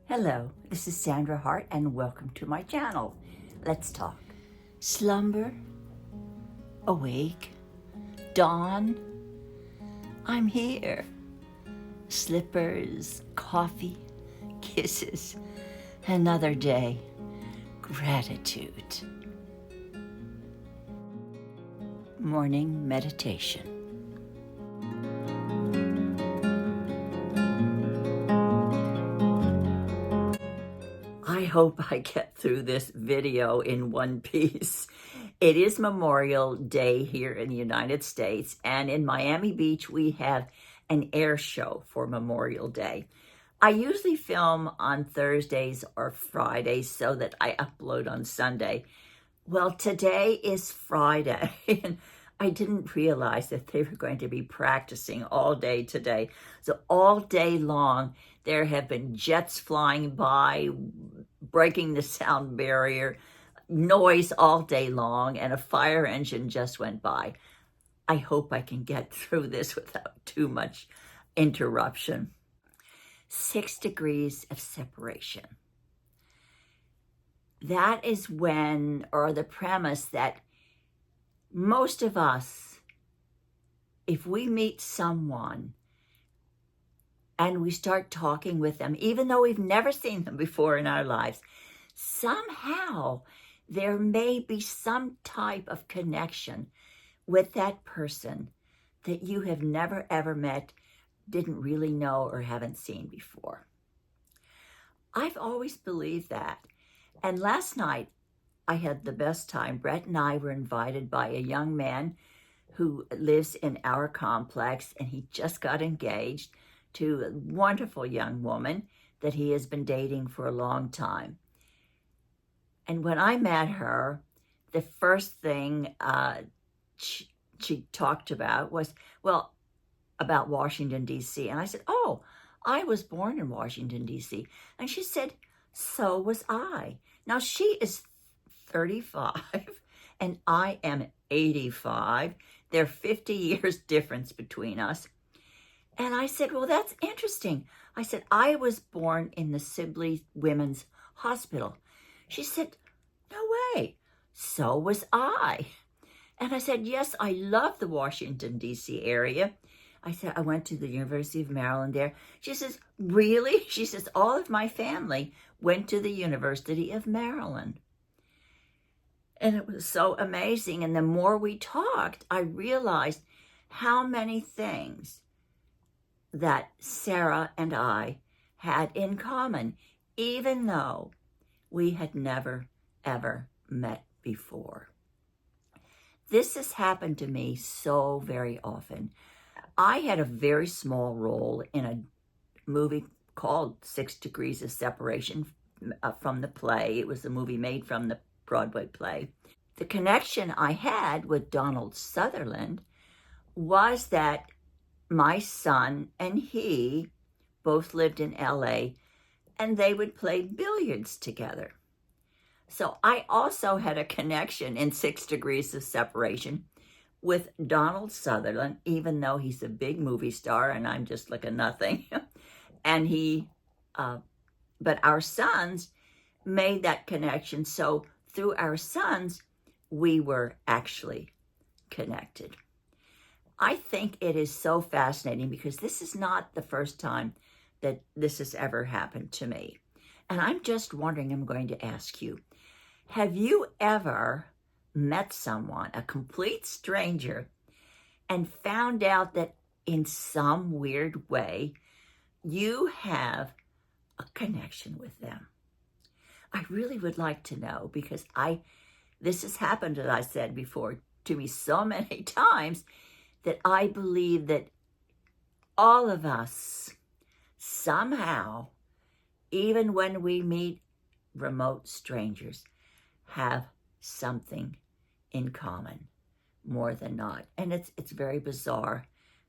Hello, this is Sandra Hart and welcome to my channel. Let's talk. Slumber, awake, dawn, I'm here. Slippers, coffee, kisses, another day, gratitude. Morning meditation. I hope I get through this video in one piece. It is Memorial Day here in the United States, and in Miami Beach we have an air show for Memorial Day. I usually film on Thursdays or Fridays so that I upload on Sunday. Well, today is Friday, and I didn't realize that they were going to be practicing all day today. So all day long, there have been jets flying by, breaking the sound barrier, noise all day long, and a fire engine just went by. I hope I can get through this without too much interruption. 6 degrees of separation. That is when, or the premise that most of us, if we meet someone and we start talking with them, even though we've never seen them before in our lives, somehow there may be some type of connection with that person that you have never ever met, didn't really know, or haven't seen before. I've always believed that. And last night, I had the best time. Brett and I were invited by a young man who lives in our complex, and he just got engaged to a wonderful young woman that he has been dating for a long time. And when I met her, the first thing she talked about was, well, about Washington, D.C. And I said, oh, I was born in Washington, D.C. And she said, so was I. Now, she is 35 and I am 85. There are 50 years difference between us. And I said, well, that's interesting. I said, I was born in the Sibley Women's Hospital. She said, no way. So was I. And I said, yes, I love the Washington, D.C. area. I said, I went to the University of Maryland there. She says, really? She says, all of my family went to the University of Maryland. And it was so amazing. And the more we talked, I realized how many things that Sarah and I had in common, even though we had never, ever met before. This has happened to me so very often. I had a very small role in a movie called 6 Degrees of Separation from the play. It was a movie made from the Broadway play. The connection I had with Donald Sutherland was that my son and he both lived in LA, and they would play billiards together. So I also had a connection in 6 Degrees of Separation with Donald Sutherland, even though he's a big movie star and I'm just like a nothing. And but our sons made that connection. So through our sons, we were actually connected. I think it is so fascinating because this is not the first time that this has ever happened to me. And I'm just wondering, I'm going to ask you, have you ever met someone, a complete stranger, and found out that in some weird way, you have a connection with them? I really would like to know, because this has happened, as I said before, to me so many times that I believe that all of us somehow, even when we meet remote strangers, have something in common, more than not. And it's very bizarre,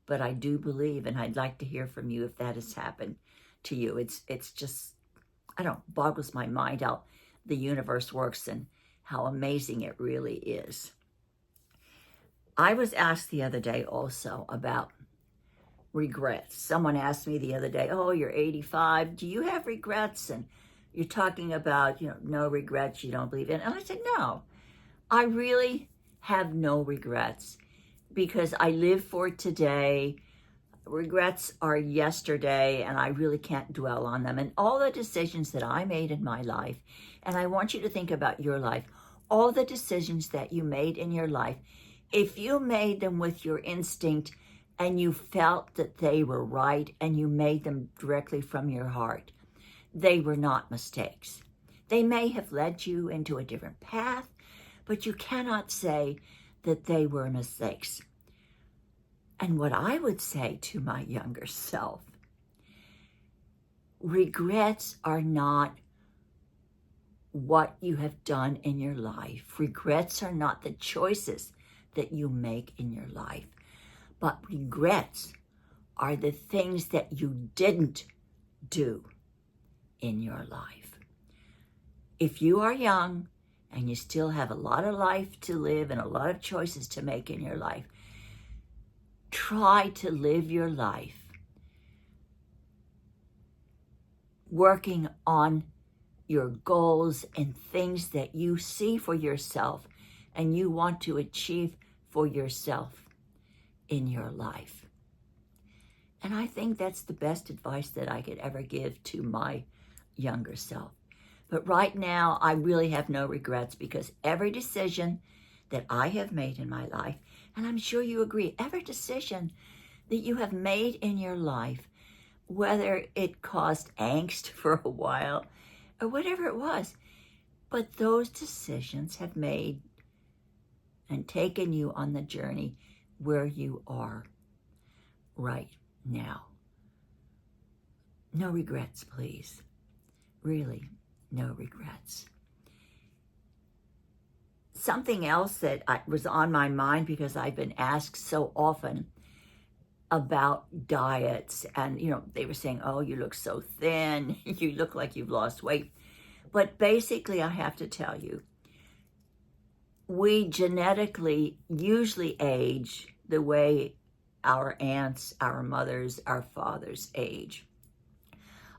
but I do believe, and I'd like to hear from you if that has happened to you. It's just, I don't know, boggles my mind how the universe works and how amazing it really is. I was asked the other day also about regrets. Someone asked me the other day, oh, you're 85. Do you have regrets? And you're talking about, no regrets, you don't believe in. And I said, no, I really have no regrets because I live for today. Regrets are yesterday, and I really can't dwell on them. And all the decisions that I made in my life, and I want you to think about your life, all the decisions that you made in your life, if you made them with your instinct and you felt that they were right and you made them directly from your heart, they were not mistakes. They may have led you into a different path, but you cannot say that they were mistakes. And what I would say to my younger self, regrets are not what you have done in your life. Regrets are not the choices that you make in your life. But regrets are the things that you didn't do in your life. If you are young and you still have a lot of life to live and a lot of choices to make in your life, try to live your life working on your goals and things that you see for yourself and you want to achieve for yourself in your life. And I think that's the best advice that I could ever give to my younger self. But right now, I really have no regrets because every decision that I have made in my life, and I'm sure you agree, every decision that you have made in your life, whether it caused angst for a while or whatever it was, but those decisions have made and taken you on the journey where you are right now. No regrets, please. Really, no regrets. Something else that was on my mind because I've been asked so often about diets, and they were saying, oh, you look so thin, you look like you've lost weight. But basically, I have to tell you, we genetically usually age the way our aunts, our mothers, our fathers age.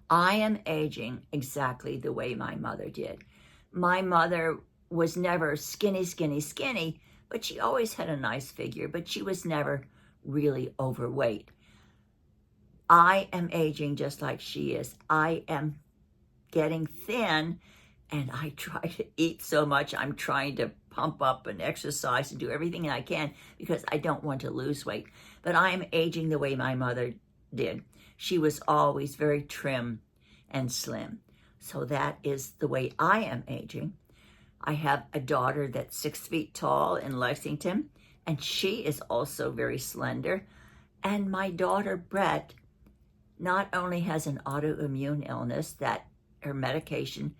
I am aging exactly the way my mother did. My mother was never skinny, skinny, skinny, but she always had a nice figure, but she was never really overweight. I am aging just like she is. I am getting thin, and I try to eat so much. I'm trying to pump up and exercise and do everything I can because I don't want to lose weight. But I am aging the way my mother did. She was always very trim and slim. So that is the way I am aging. I have a daughter that's 6 feet tall in Lexington, and she is also very slender. And my daughter, Brett, not only has an autoimmune illness that her medication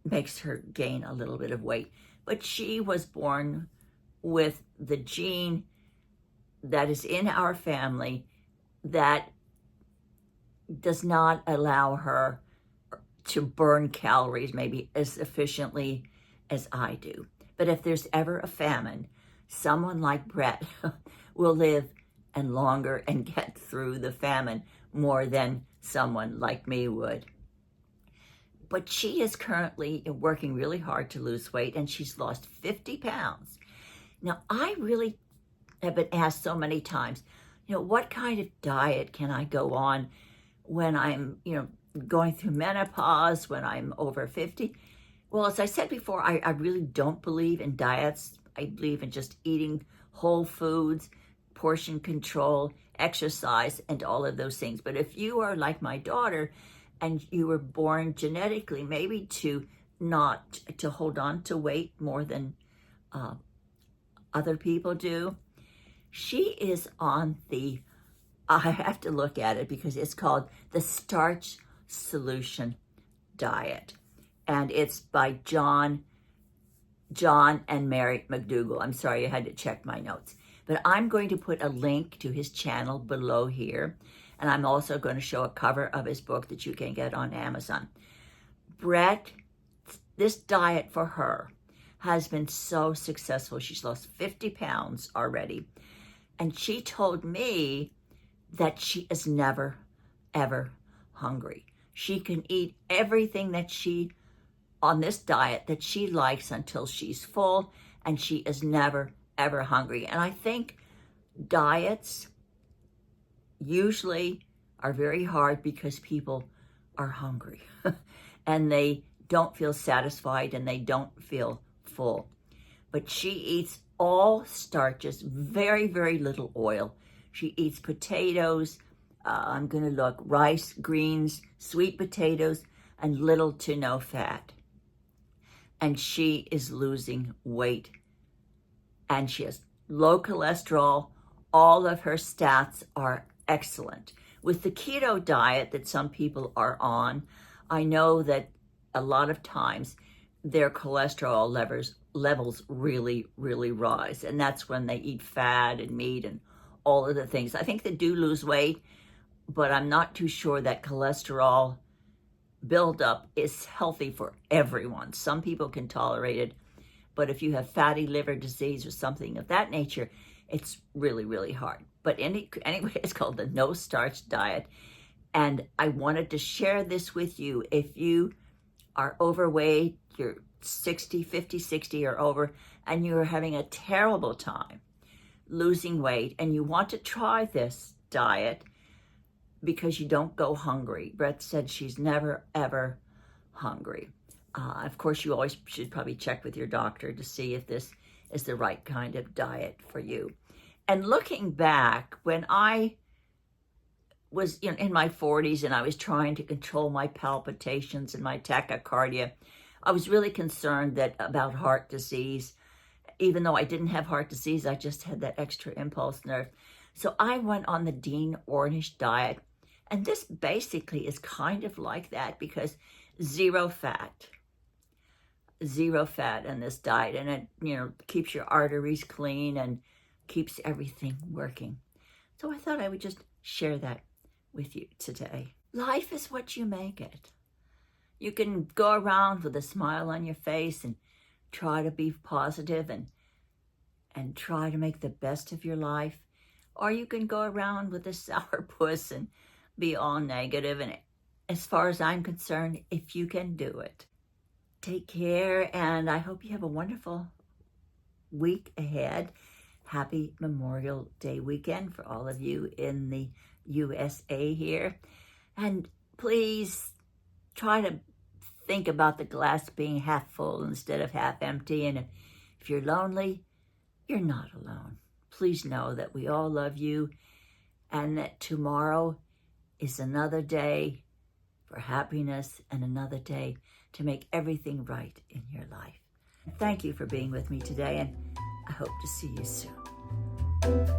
makes her gain a little bit of weight, but she was born with the gene that is in our family that does not allow her to burn calories maybe as efficiently as I do. But if there's ever a famine, someone like Brett will live and longer and get through the famine more than someone like me would. But she is currently working really hard to lose weight, and she's lost 50 pounds. Now, I really have been asked so many times, what kind of diet can I go on when I'm, going through menopause, when I'm over 50? Well, as I said before, I really don't believe in diets. I believe in just eating whole foods, portion control, exercise, and all of those things. But if you are like my daughter, and you were born genetically maybe to not to hold on to weight more than other people do, she is on the, I have to look at it because it's called the Starch Solution diet. And it's by John and Mary Mc Dougall. I'm sorry, I had to check my notes. But I'm going to put a link to his channel below here. And I'm also going to show a cover of his book that you can get on Amazon. Brett, this diet for her has been so successful. She's lost 50 pounds already. And she told me that she is never, ever hungry. She can eat everything that on this diet that she likes until she's full, and she is never, ever hungry. And I think diets usually are very hard because people are hungry and they don't feel satisfied and they don't feel full. But she eats all starches, very, very little oil. She eats potatoes, I'm going to look, rice, greens, sweet potatoes, and little to no fat. And she is losing weight. And she has low cholesterol. All of her stats are excellent. With the keto diet that some people are on, I know that a lot of times their cholesterol levels really, really rise. And that's when they eat fat and meat and all of the things. I think they do lose weight, but I'm not too sure that cholesterol buildup is healthy for everyone. Some people can tolerate it, but if you have fatty liver disease or something of that nature, it's really, really hard. But anyway, it's called the no starch diet. And I wanted to share this with you. If you are overweight, you're 50, 60 or over, and you're having a terrible time losing weight, and you want to try this diet because you don't go hungry. Brett said she's never, ever hungry. Of course, you always should probably check with your doctor to see if this is the right kind of diet for you. And looking back, when I was in my 40s and I was trying to control my palpitations and my tachycardia, I was really concerned about heart disease. Even though I didn't have heart disease, I just had that extra impulse nerve. So I went on the Dean Ornish diet. And this basically is kind of like that because zero fat in this diet. And it, keeps your arteries clean and keeps everything working. So I thought I would just share that with you today. Life is what you make it. You can go around with a smile on your face and try to be positive and try to make the best of your life. Or you can go around with a sourpuss and be all negative. And as far as I'm concerned, if you can do it, take care. And I hope you have a wonderful week ahead. Happy Memorial Day weekend for all of you in the USA here. And please try to think about the glass being half full instead of half empty. And if you're lonely, you're not alone. Please know that we all love you and that tomorrow is another day for happiness and another day to make everything right in your life. Thank you for being with me today, and I hope to see you soon.